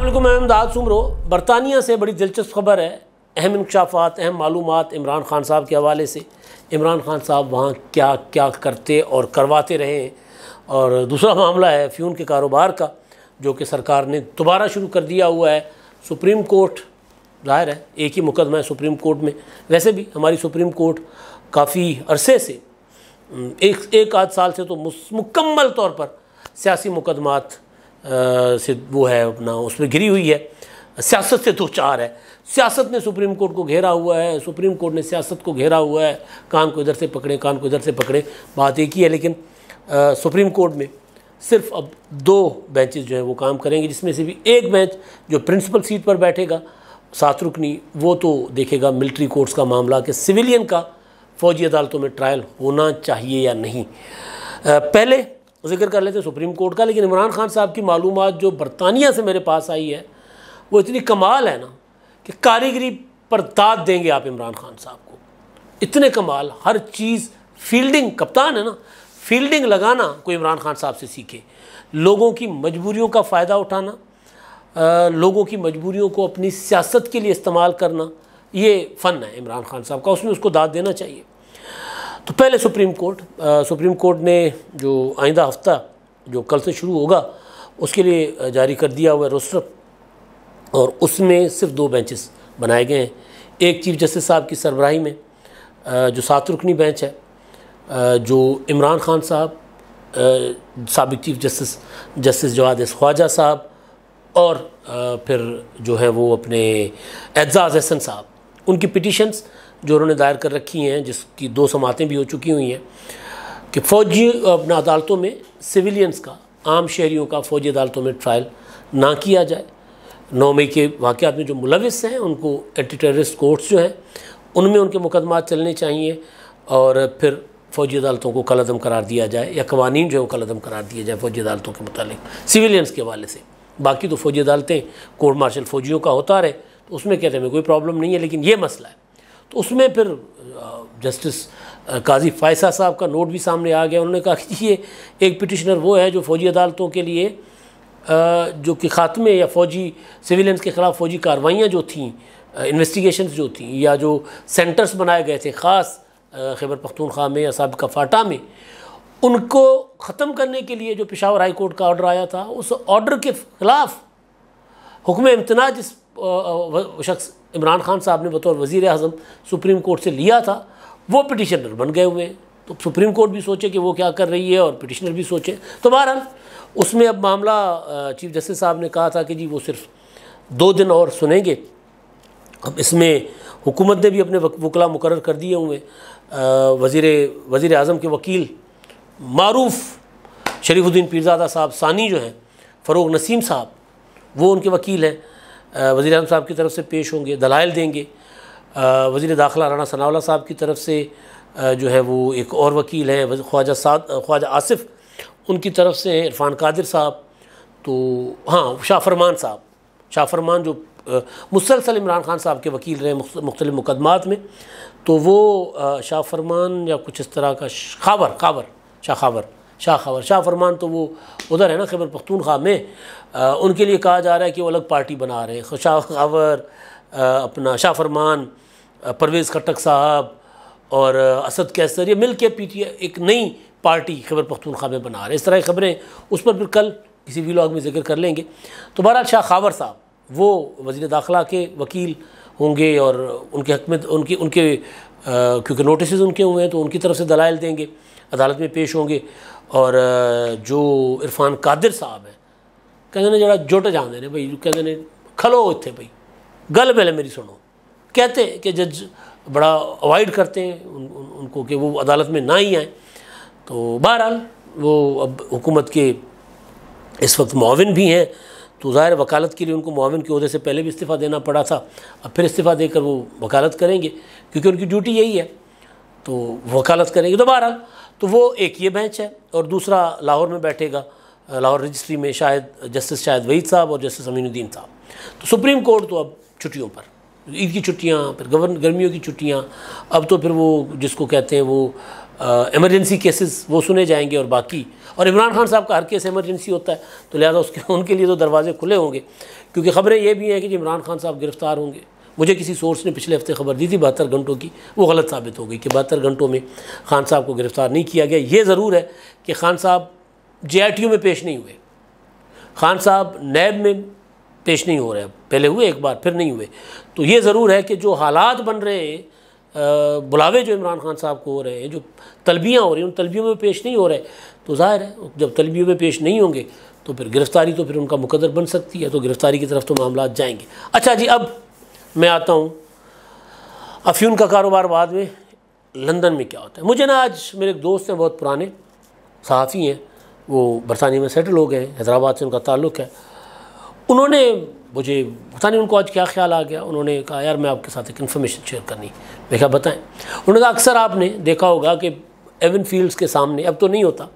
अस्सलामुअलैकुम, मैं इमदाद सुमरो। बरतानिया से बड़ी दिलचस्प खबर है। अहम इंकशाफात, अहम मालूमात इमरान खान साहब के हवाले से। इमरान खान साहब वहाँ क्या क्या करते और करवाते रहे। और दूसरा मामला है फ़्यून के कारोबार का, जो कि सरकार ने दोबारा शुरू कर दिया हुआ है। सुप्रीम कोर्ट, ज़ाहिर है एक ही मुकदमा है सुप्रीम कोर्ट में। वैसे भी हमारी सुप्रीम कोर्ट काफ़ी अरसे से, एक आध साल से तो मुकम्मल तौर पर सियासी मुकदमात से वो है अपना उसमें घिरी हुई है, सियासत से दो चार है। सियासत ने सुप्रीम कोर्ट को घेरा हुआ है, सुप्रीम कोर्ट ने सियासत को घेरा हुआ है। कान को इधर से पकड़े, कान को इधर से पकड़े, बात एक ही है। लेकिन सुप्रीम कोर्ट में सिर्फ अब 2 बेंचेस जो हैं वो काम करेंगे, जिसमें से भी एक बेंच जो प्रिंसिपल सीट पर बैठेगा 7 रुकनी, वो तो देखेगा मिलिट्री कोर्ट्स का मामला कि सिविलियन का फ़ौजी अदालतों में ट्रायल होना चाहिए या नहीं। पहले जिक्र कर लेते सुप्रीम कोर्ट का। लेकिन इमरान खान साहब की मालूमात जो बरतानिया से मेरे पास आई है वो इतनी कमाल है ना कि कारीगरी पर दाद देंगे आप इमरान खान साहब को। इतने कमाल, हर चीज़, फील्डिंग, कप्तान है ना, फील्डिंग लगाना कोई इमरान खान साहब से सीखे। लोगों की मजबूरियों का फ़ायदा उठाना, लोगों की मजबूरियों को अपनी सियासत के लिए इस्तेमाल करना, ये फ़न है इमरान खान साहब का, उसमें उसको दाद देना चाहिए। तो पहले सुप्रीम कोर्ट ने जो आइंदा हफ्ता जो कल से शुरू होगा उसके लिए जारी कर दिया हुआ है रोस्टर, और उसमें सिर्फ 2 बेंचेस बनाए गए हैं। एक चीफ जस्टिस साहब की सरबराही में जो 7 रुकनी बेंच है, जो इमरान खान साहब, साबिक चीफ जस्टिस जवाद ख्वाजा साहब और फिर जो है वो अपने एजाज़ हसन साहब, उनकी पिटीशंस जो उन्होंने दायर कर रखी हैं, जिसकी 2 समातें भी हो चुकी हुई हैं कि फ़ौजी अपना अदालतों में सिविलियंस का, आम शहरियों का फ़ौजी अदालतों में ट्रायल ना किया जाए। 9 मई के वाक़यात में जो मुलविस हैं उनको एंटी टेररिस्ट कोर्ट्स जो हैं उनमें उनके मुकदमात चलने चाहिए, और फिर फ़ौजी अदालतों को कलअदम करार दिया जाए, या कवानीन जो है वो कलअदम करार दिए जाए फ़ौजी अदालतों के मुतालिक सिविलियंस के हवाले से। बाकी तो फ़ौजी अदालतें कोर्ट मार्शल फ़ौजियों का होता रहे तो उसमें कहते हैं कोई प्रॉब्लम नहीं है। लेकिन ये मसला है तो उसमें फिर जस्टिस काजी फ़ायसा साहब का नोट भी सामने आ गया। उन्होंने कहा कि ये एक पिटिशनर वो है जो फ़ौजी अदालतों के लिए जो कि ख़ात्मे या फ़ौजी सिविलियंस के ख़िलाफ़ फ़ौजी कार्रवाइयाँ जो थीं, इन्वेस्टिगेशंस जो थीं, या जो सेंटर्स बनाए गए थे ख़ास खैबर पख्तूनख्वा में या साबिक़ा फ़ाटा में, उनको ख़त्म करने के लिए जो पेशावर हाई कोर्ट का ऑर्डर आया था, उस ऑर्डर के ख़िलाफ़ हुक्म इम्तना जिस शख्स इमरान खान साहब ने बतौर वज़ीर आज़म सुप्रीम कोर्ट से लिया था, वो पिटिशनर बन गए हुए हैं। तो सुप्रीम कोर्ट भी सोचे कि वो क्या कर रही है और पिटिशनर भी सोचे। तो बहरहाल उसमें अब मामला चीफ जस्टिस साहब ने कहा था कि जी वो सिर्फ 2 दिन और सुनेंगे। अब इसमें हुकूमत ने भी अपने वकला मुकर्रर कर दिए हुए। वज़ीर आज़म के वकील मारूफ शरीफुद्दीन पीरज़ादा साहब सानी जो हैं, फ़रोग़ नसीम साहब, वो उनके वकील हैं। वज़ीर आज़म साहब की तरफ से पेश होंगे, दलाइल देंगे। वज़ीर दाखिला राना सनाउल्लाह साहब की तरफ से जो है वो एक और वकील हैं ख्वाजा आसिफ़, उनकी तरफ से हैं इरफ़ान कादिर साहब। तो हाँ, शाह फरमान जो मुसलसल इमरान खान साहब के वकील रहे मुख्तलिफ़ मुकदमात में, तो वो शाह फरमान या कुछ इस तरह का शाह फरमान तो वो उधर है ना खैबर पख्तूनख्वा में। उनके लिए कहा जा रहा है कि वो अलग पार्टी बना रहे हैं। शाह खावर, अपना शाह फरमान, परवेज़ खट्टक साहब और असद कैसर, ये मिल के पीटीआई एक नई पार्टी खैबर पख्तूनख्वा में बना रहे हैं। इस तरह की खबरें, उस पर फिर कल किसी व्लॉग में जिक्र कर लेंगे। तो बहरहाल शाह खावर साहब वो वज़ीर दाखिला के वकील होंगे और उनके हक़ में उनके क्योंकि नोटिस उनके हुए हैं तो उनकी तरफ से दलाइल देंगे, अदालत में पेश होंगे। और जो इरफ़ान कादिर साहब हैं, कहते ने जरा जुट जाते हैं भाई, कहते ने खलो इत्थे भाई, गल पहले मेरी सुनो। कहते हैं कि जज बड़ा अवॉइड करते हैं उनको कि वो अदालत में ना ही आएँ। तो बहरहाल वो अब हुकूमत के इस वक्त मुआविन भी हैं, तो ज़ाहिर वकालत के लिए उनको मुआविन के ओहदे से पहले भी इस्तीफ़ा देना पड़ा था। अब फिर इस्तीफ़ा देकर वो वकालत करेंगे क्योंकि उनकी ड्यूटी यही है, तो वकालत करेंगे। तो बहरहाल तो वो एक ये बेंच है, और दूसरा लाहौर में बैठेगा, लाहौर रजिस्ट्री में जस्टिस शाहिद वहीद साहब और जस्टिस अमीनुद्दीन साहब। तो सुप्रीम कोर्ट तो अब छुट्टियों पर, ईद की छुट्टियाँ, फिर गर्मियों की छुट्टियाँ, अब तो फिर वो जिसको कहते हैं वो इमरजेंसी केसेस वो सुने जाएंगे और बाकी, और इमरान खान साहब का हर केस इमरजेंसी होता है, तो लिहाजा उनके लिए तो दरवाजे खुले होंगे, क्योंकि ख़बरें ये भी हैं कि इमरान खान साहब गिरफ़्तार होंगे। मुझे किसी सोर्स ने पिछले हफ्ते खबर दी थी 72 घंटों की, वो गलत साबित हो गई कि 72 घंटों में खान साहब को गिरफ़्तार नहीं किया गया। ये ज़रूर है कि खान साहब JITU में पेश नहीं हुए, खान साहब नैब में पेश नहीं हो रहे, पहले हुए एक बार फिर नहीं हुए। तो ये ज़रूर है कि जो हालात बन रहे हैं, बुलावे जो इमरान खान साहब को हो रहे हैं, जो तलबियाँ हो रही हैं, उन तलबियों में पेश नहीं हो रहे, तो ज़ाहिर है जब तलबियों में पेश नहीं होंगे तो फिर गिरफ़्तारी तो फिर उनका मुकद्दर बन सकती है, तो गिरफ़्तारी की तरफ तो मामला जाएंगे। अच्छा जी, अब मैं आता हूँ अफ़ीम का कारोबार बाद में लंदन में क्या होता है। मुझे ना आज मेरे एक दोस्त हैं, बहुत पुराने सहाफ़ी हैं, वो बरतानिया में सेटल हो गए, हैदराबाद से उनका ताल्लुक़ है। उन्होंने मुझे पता नहीं उनको आज क्या ख्याल आ गया, उन्होंने कहा यार मैं आपके साथ एक इन्फॉर्मेशन शेयर करनी। मैं क्या बताएं। उन्होंने कहा अक्सर आपने देखा होगा कि एवन फील्ड्स के सामने, अब तो नहीं होता,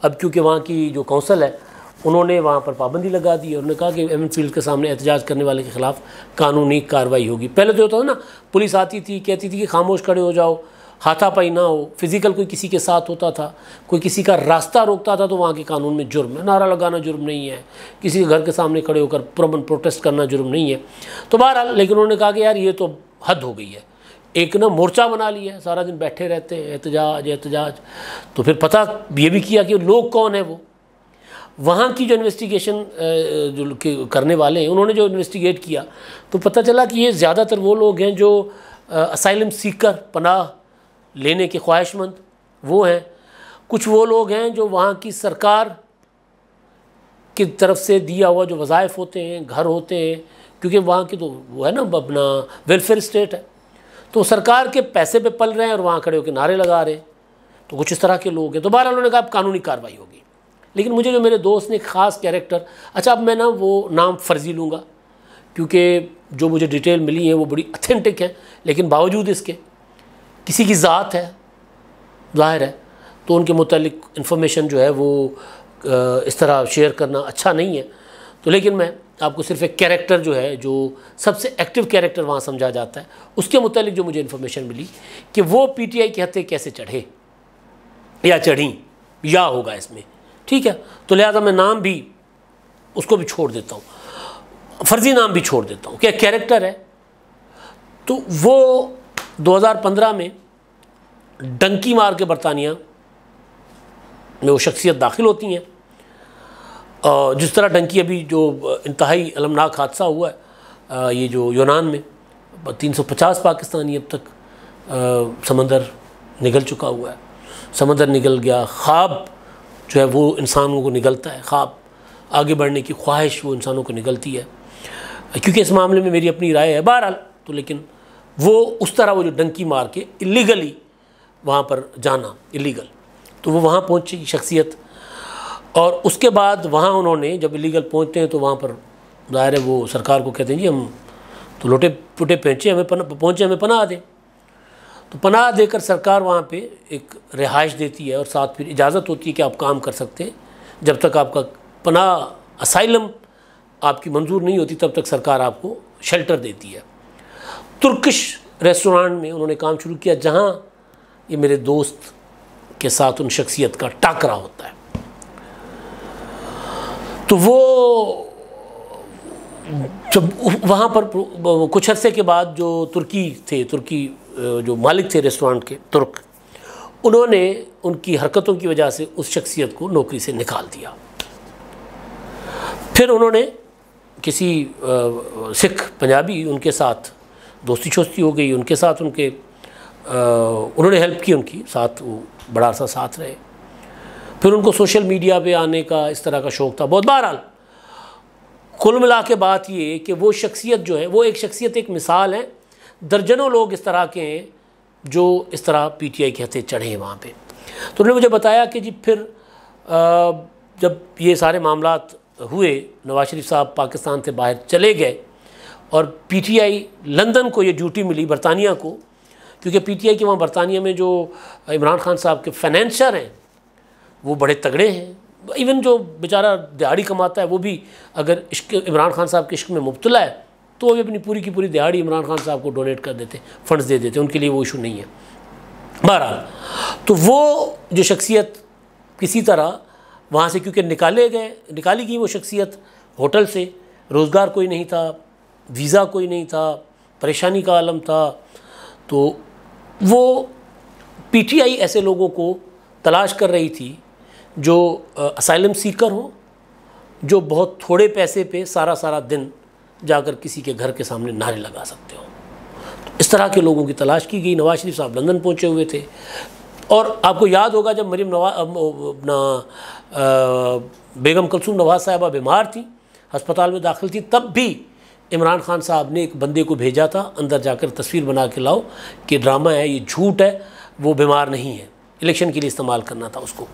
अब क्योंकि वहाँ की जो कौंसल है उन्होंने वहाँ पर पाबंदी लगा दी है। उन्होंने कहा कि एवन फील्ड्स के सामने एहतजाज करने वाले के ख़िलाफ़ कानूनी कार्रवाई होगी। पहले तो होता था ना, पुलिस आती थी, कहती थी कि खामोश खड़े हो जाओ, हाथापाई ना हो, फिज़िकल कोई किसी के साथ होता था, कोई किसी का रास्ता रोकता था तो वहाँ के कानून में जुर्म है, नारा लगाना जुर्म नहीं है, किसी के घर के सामने खड़े होकर पुरअमन प्रोटेस्ट करना जुर्म नहीं है। तो बहरहाल, लेकिन उन्होंने कहा कि यार ये तो हद हो गई है, एक ना मोर्चा बना लिया है, सारा दिन बैठे रहते हैं, एहतजाज एहतजाज। तो फिर पता ये भी किया कि लोग कौन है, वो वहाँ की जो इन्वेस्टिगेशन जो करने वाले हैं, उन्होंने जो इन्वेस्टिगेट किया तो पता चला कि ये ज़्यादातर वो लोग हैं जो असाइलम सीकर, पनाह लेने के ख्वाहिशमंद वो हैं। कुछ वो लोग हैं जो वहाँ की सरकार की तरफ से दिया हुआ जो वज़ाइफ होते हैं, घर होते हैं, क्योंकि वहाँ की तो वो है ना अपना वेलफेयर स्टेट है, तो सरकार के पैसे पे पल रहे हैं और वहाँ खड़े होकर नारे लगा रहे हैं। तो कुछ इस तरह के लोग हैं। तो बहरहाल उन्होंने कहा अब कानूनी कार्रवाई होगी। लेकिन मुझे जो मेरे दोस्त ने ख़ास कैरेक्टर, अच्छा अब मैं ना वो नाम फ़र्जी लूँगा क्योंकि जो मुझे डिटेल मिली है वो बड़ी ऑथेंटिक है, लेकिन बावजूद इसके किसी की ज़ात है, ज़ाहिर है, तो उनके मुतालिक इन्फॉर्मेशन जो है वो इस तरह शेयर करना अच्छा नहीं है। तो लेकिन मैं आपको सिर्फ एक कैरेक्टर जो है, जो सबसे एक्टिव कैरेक्टर वहाँ समझा जाता है, उसके मुतालिक जो मुझे इन्फॉर्मेशन मिली कि वो PTI के हत्थे कैसे चढ़े या चढ़ी या होगा इसमें, ठीक है। तो लिहाजा मैं नाम भी उसको भी छोड़ देता हूँ, फर्जी नाम भी छोड़ देता हूँ, क्या कैरेक्टर है। तो वो 2015 में डंकी मार के बरतानिया में वो शख्सियत दाखिल होती हैं। जिस तरह डंकी अभी जो इंतहाई अलमनाक हादसा हुआ है, ये जो यूनान में 350 पाकिस्तानी अब तक समंदर निगल चुका हुआ है, समंदर निगल गया, ख्वाब जो है वो इंसानों को निगलता है, ख्वाब आगे बढ़ने की ख्वाहिश वो इंसानों को निगलती है। क्योंकि इस मामले में मेरी अपनी राय है बहरहाल, तो लेकिन वो उस तरह वो जो डंकी मार के इलीगली वहाँ पर जाना, इलीगल, तो वो वहाँ पहुँची शख्सियत। और उसके बाद वहाँ उन्होंने जब इलीगल पहुँचते हैं तो वहाँ पर ज़ाहिर है वो सरकार को कहते हैं जी हम तो लोटे पुटे पहुँचे, हमें पनाह दें। तो पनाह देकर सरकार वहाँ पे एक रिहाइश देती है और साथ फिर इजाज़त होती है कि आप काम कर सकते हैं। जब तक आपका पनाह असाइलम आपकी मंजूर नहीं होती तब तक सरकार आपको शेल्टर देती है। तुर्किश रेस्टोरेंट में उन्होंने काम शुरू किया जहाँ ये मेरे दोस्त के साथ उन शख्सियत का टाकरा होता है। तो वो जब वहाँ पर कुछ अरसे के बाद जो तुर्की जो मालिक थे रेस्टोरेंट के, तुर्क, उन्होंने उनकी हरकतों की वजह से उस शख्सियत को नौकरी से निकाल दिया। फिर उन्होंने किसी सिख पंजाबी उनके साथ दोस्ती शोस्ती हो गई, उनके साथ उन्होंने हेल्प की, उनकी साथ वो बड़ा सा साथ रहे। फिर उनको सोशल मीडिया पे आने का इस तरह का शौक़ था बहुत। बहरहाल कुल मिला के बात ये कि वो शख्सियत जो है वो एक शख्सियत, एक मिसाल है, दर्जनों लोग इस तरह के हैं जो इस तरह PTI के हत्थे चढ़े हैं वहाँ पे। तो उन्होंने मुझे बताया कि जी फिर जब ये सारे मामलात हुए, नवाज शरीफ साहब पाकिस्तान से बाहर चले गए और PTI लंदन को ये ड्यूटी मिली, बरतानिया को, क्योंकि PTI के वहाँ बरतानिया में जो इमरान खान साहब के फाइनेंसर हैं वो बड़े तगड़े हैं। इवन जो बेचारा दिहाड़ी कमाता है वो भी अगर इमरान खान साहब के इश्क में मुब्तला है तो वो भी अपनी पूरी की पूरी दिहाड़ी इमरान खान साहब को डोनेट कर देते, फंड्स दे देते, उनके लिए वो इशू नहीं है। बहरहाल, तो वो जो शख्सियत किसी तरह वहाँ से, क्योंकि निकाली गई वो शख्सियत होटल से, रोज़गार कोई नहीं था, वीज़ा कोई नहीं था, परेशानी का आलम था, तो वो पीटीआई ऐसे लोगों को तलाश कर रही थी जो असाइलम सीकर हों, जो बहुत थोड़े पैसे पे सारा दिन जाकर किसी के घर के सामने नारे लगा सकते हो। तो इस तरह के लोगों की तलाश की गई। नवाज शरीफ साहब लंदन पहुंचे हुए थे, और आपको याद होगा जब मरीम बेगम कुलसूम नवाज साहिबा बीमार थी, अस्पताल में दाखिल थी, तब भी इमरान खान साहब ने एक बंदे को भेजा था अंदर जाकर तस्वीर बना के लाओ कि ड्रामा है, ये झूठ है, वो बीमार नहीं है, इलेक्शन के लिए इस्तेमाल करना था उसको।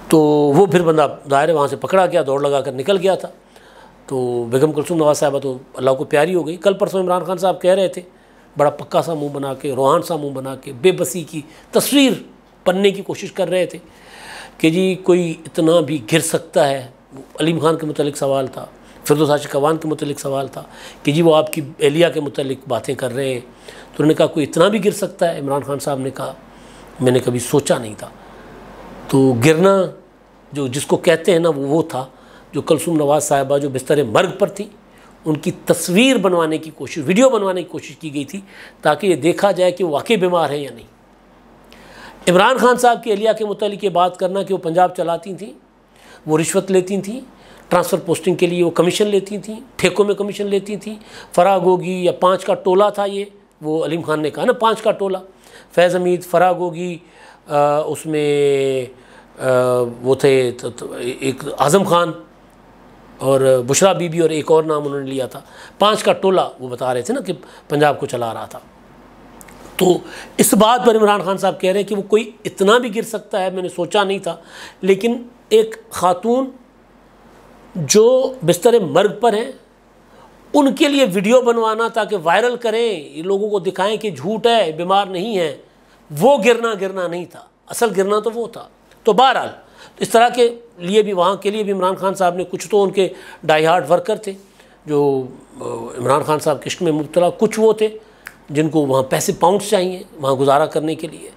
तो वो फिर बंदा दायरे वहाँ से पकड़ा गया, दौड़ लगा कर निकल गया था। तो बेगम कुलसूम नवाज साहिबा तो अल्लाह को प्यारी हो गई। कल परसों इमरान खान साहब कह रहे थे, बड़ा पक्का सा मुंह बना के, रूहान सा मुंह बना के, बेबसी की तस्वीर बनने की कोशिश कर रहे थे कि जी कोई इतना भी गिर सकता है। अलीम खान के मुतलिक सवाल था, फिरदौस आशिक अवान के मुतलिक सवाल था कि जी वो आपकी एहलिया के मुतलिक बातें कर रहे हैं। तो उन्होंने कहा कोई इतना भी गिर सकता है? इमरान खान साहब ने कहा मैंने कभी सोचा नहीं था। तो गिरना जो जिसको कहते हैं ना, वो था जो कुलसूम नवाज साहिबा जो बिस्तर मर्ग पर थी, उनकी तस्वीर बनवाने की कोशिश, वीडियो बनवाने की कोशिश की गई थी ताकि ये देखा जाए कि वो वाकई बीमार हैं या नहीं। इमरान खान साहब की एहलिया के मुतालिक ये बात करना कि वो पंजाब चलाती थी, वो रिश्वत लेती थी, ट्रांसफ़र पोस्टिंग के लिए वो कमीशन लेती थी, ठेकों में कमीशन लेती थी, फराग होगी या 5 का टोला था ये, वो अलीम खान ने कहा ना 5 का टोला, फैज़ हमीद, फराग होगी, उसमें वो थे एक आज़म खान और बुशरा बीबी और एक और नाम उन्होंने लिया था, 5 का टोला वो बता रहे थे ना कि पंजाब को चला रहा था। तो इस बात पर इमरान खान साहब कह रहे हैं कि वो कोई इतना भी गिर सकता है, मैंने सोचा नहीं था। लेकिन एक खातून जो बिस्तर मर्ग पर हैं, उनके लिए वीडियो बनवाना ताकि वायरल करें, ये लोगों को दिखाएं कि झूठ है, बीमार नहीं है, वो गिरना नहीं था, असल गिरना तो वो था। तो बहरहाल तो इस तरह के लिए भी, वहाँ के लिए भी इमरान खान साहब ने, कुछ तो उनके डाई हार्ड वर्कर थे जो इमरान खान साहब के इश्क में मुब्तला, कुछ वो थे जिनको वहाँ पैसे पाउंड्स चाहिए वहाँ गुजारा करने के लिए।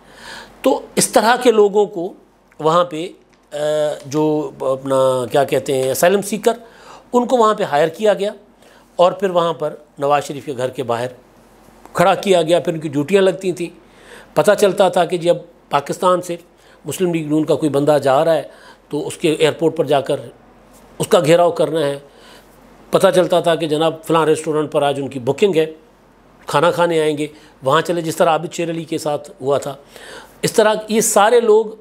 तो इस तरह के लोगों को वहाँ पे जो अपना क्या कहते हैं असाइलम सीकर, उनको वहाँ पे हायर किया गया और फिर वहाँ पर नवाज शरीफ के घर के बाहर खड़ा किया गया। फिर उनकी ड्यूटियाँ लगती थी। पता चलता था कि जब पाकिस्तान से मुस्लिम लीग नून का कोई बंदा जा रहा है तो उसके एयरपोर्ट पर जाकर उसका घेराव करना है। पता चलता था कि जनाब फ़लाँ रेस्टोरेंट पर आज उनकी बुकिंग है, खाना खाने आएंगे, वहाँ चले, जिस तरह आबिद शेर अली के साथ हुआ था। इस तरह ये सारे लोग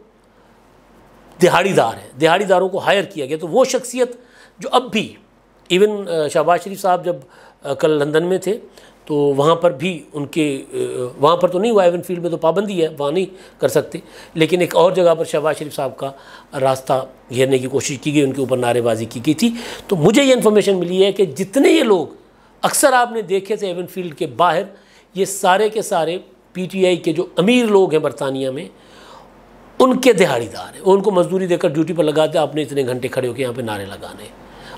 दिहाड़ीदार हैं, दिहाड़ीदारों को हायर किया गया। तो वो शख्सियत जो अब भी, इवन शहबाज शरीफ साहब जब कल लंदन में थे तो वहाँ पर भी उनके, वहाँ पर तो नहीं हुआ, एवनफील्ड में तो पाबंदी है, वहाँ नहीं कर सकते, लेकिन एक और जगह पर शहबाज शरीफ साहब का रास्ता घेरने की कोशिश की गई, उनके ऊपर नारेबाजी की गई थी। तो मुझे ये इन्फॉर्मेशन मिली है कि जितने ये लोग अक्सर आपने देखे थे एवनफील्ड के बाहर, ये सारे के सारे पीटीआई के जो अमीर लोग हैं बरतानिया में, उनके दिहाड़ीदार हैं। उनको मजदूरी देकर ड्यूटी पर लगाते, आपने इतने घंटे खड़े होकर यहाँ पे नारे लगाने,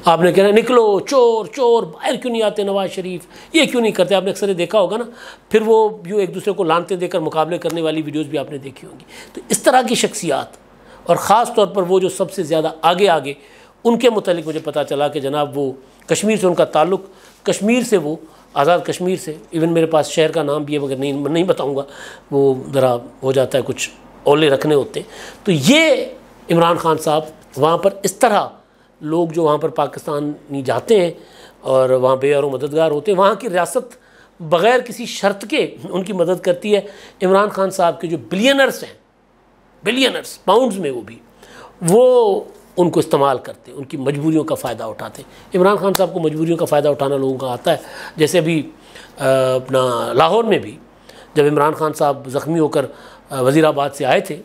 आपने कहना निकलो चोर चोर, बाहर क्यों नहीं आते नवाज शरीफ, ये क्यों नहीं करते। आपने अक्सर देखा होगा ना, फिर वो यूँ एक दूसरे को लानते देकर मुकाबले करने वाली वीडियोज़ भी आपने देखी होंगी। तो इस तरह की शख्सियात, और ख़ास तौर पर वो जो सबसे ज़्यादा आगे उनके मुतालिक मुझे पता चला कि जनाब वो कश्मीर से उनका ताल्लुक़, कश्मीर से, वो आज़ाद कश्मीर से, इवन मेरे पास शहर का नाम भी है मगर नहीं बताऊँगा, वो ज़रा हो जाता है, कुछ ओले रखने होते हैं। तो ये इमरान खान साहब वहाँ पर इस तरह लोग जो वहाँ पर पाकिस्तानी जाते हैं और वहाँ बेयार मददगार होते हैं, वहाँ की रियासत बग़ैर किसी शर्त के उनकी मदद करती है। इमरान खान साहब के जो बिलियनर्स हैं, बिलियनर्स पाउंड्स में, वो उनको इस्तेमाल करते हैं, उनकी मजबूरियों का फ़ायदा उठाते हैं। इमरान खान साहब को मजबूरियों का फ़ायदा उठाना लोगों का आता है। जैसे अभी अपना लाहौर में भी जब इमरान खान साहब ज़ख्मी होकर वज़ीराबाद से आए थे,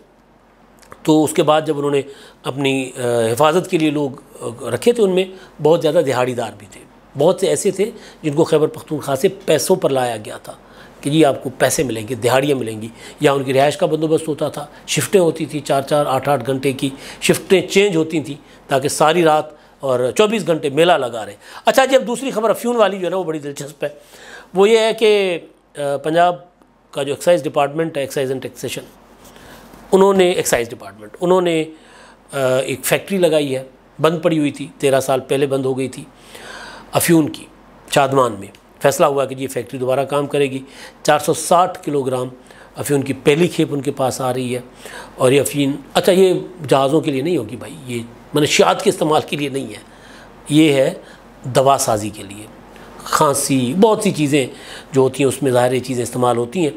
तो उसके बाद जब उन्होंने अपनी हिफाजत के लिए लोग रखे थे, उनमें बहुत ज़्यादा दिहाड़ीदार भी थे। बहुत से ऐसे थे जिनको खैबर पख्तूनख्वा से पैसों पर लाया गया था कि जी आपको पैसे मिलेंगे, दिहाड़ियाँ मिलेंगी, या उनकी रिहाइश का बंदोबस्त होता था। शिफ्टें होती थी, 4-4, 8-8 घंटे की शिफ्टें चेंज होती थी ताकि सारी रात और 24 घंटे मेला लगा रहे। अच्छा जी, अब दूसरी खबर अफ्यून वाली जो है ना, वो बड़ी दिलचस्प है। वो ये है कि पंजाब का जो एक्साइज डिपार्टमेंट है, एक्साइज एंड टैक्सेशन, उन्होंने एक्साइज डिपार्टमेंट उन्होंने एक फैक्ट्री लगाई है, बंद पड़ी हुई थी, 13 साल पहले बंद हो गई थी, अफ्यून की, चादमान में। फैसला हुआ कि ये फैक्ट्री दोबारा काम करेगी। 460 किलोग्राम अफ़ीन की पहली खेप उनके पास आ रही है। और ये अफ़ीन, अच्छा, ये जहाज़ों के लिए नहीं होगी भाई, ये मनशियात के इस्तेमाल के लिए नहीं है, ये है दवा साजी के लिए। खांसी, बहुत सी चीज़ें जो होती हैं उसमें ज़ाहिर चीज़ें इस्तेमाल होती हैं,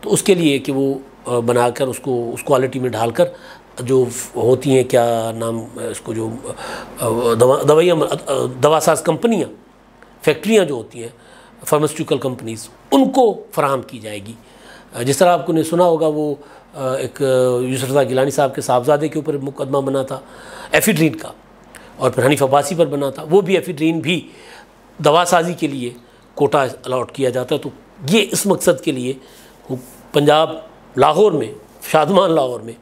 तो उसके लिए कि वो बनाकर उसको उस क्वालिटी में ढालकर जो होती हैं, क्या नाम इसको, जो दवासाज कंपनियाँ, फैक्ट्रियाँ जो होती हैं, फार्मास्यूटिकल कंपनीज़, उनको फराहम की जाएगी। जिस तरह आपको ने सुना होगा, वो एक यूसुफ रज़ा गिलानी साहब के साहबजादे के ऊपर मुकदमा बना था एफिड्रीन का, और फिर हनीफ अब्बासी पर बना था। वो भी एफिड्रीन भी दवासाजी के लिए कोटा अलॉट किया जाता है। तो ये इस मकसद के लिए पंजाब लाहौर में, शादमान लाहौर में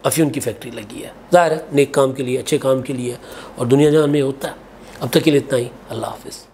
अफ़ीन की फैक्ट्री लगी है। ज़ाहिर है नेक काम के लिए, अच्छे काम के लिए, और दुनिया जहान में होता है। अब तक के लिए इतना ही। अल्लाह हाफ़िज़।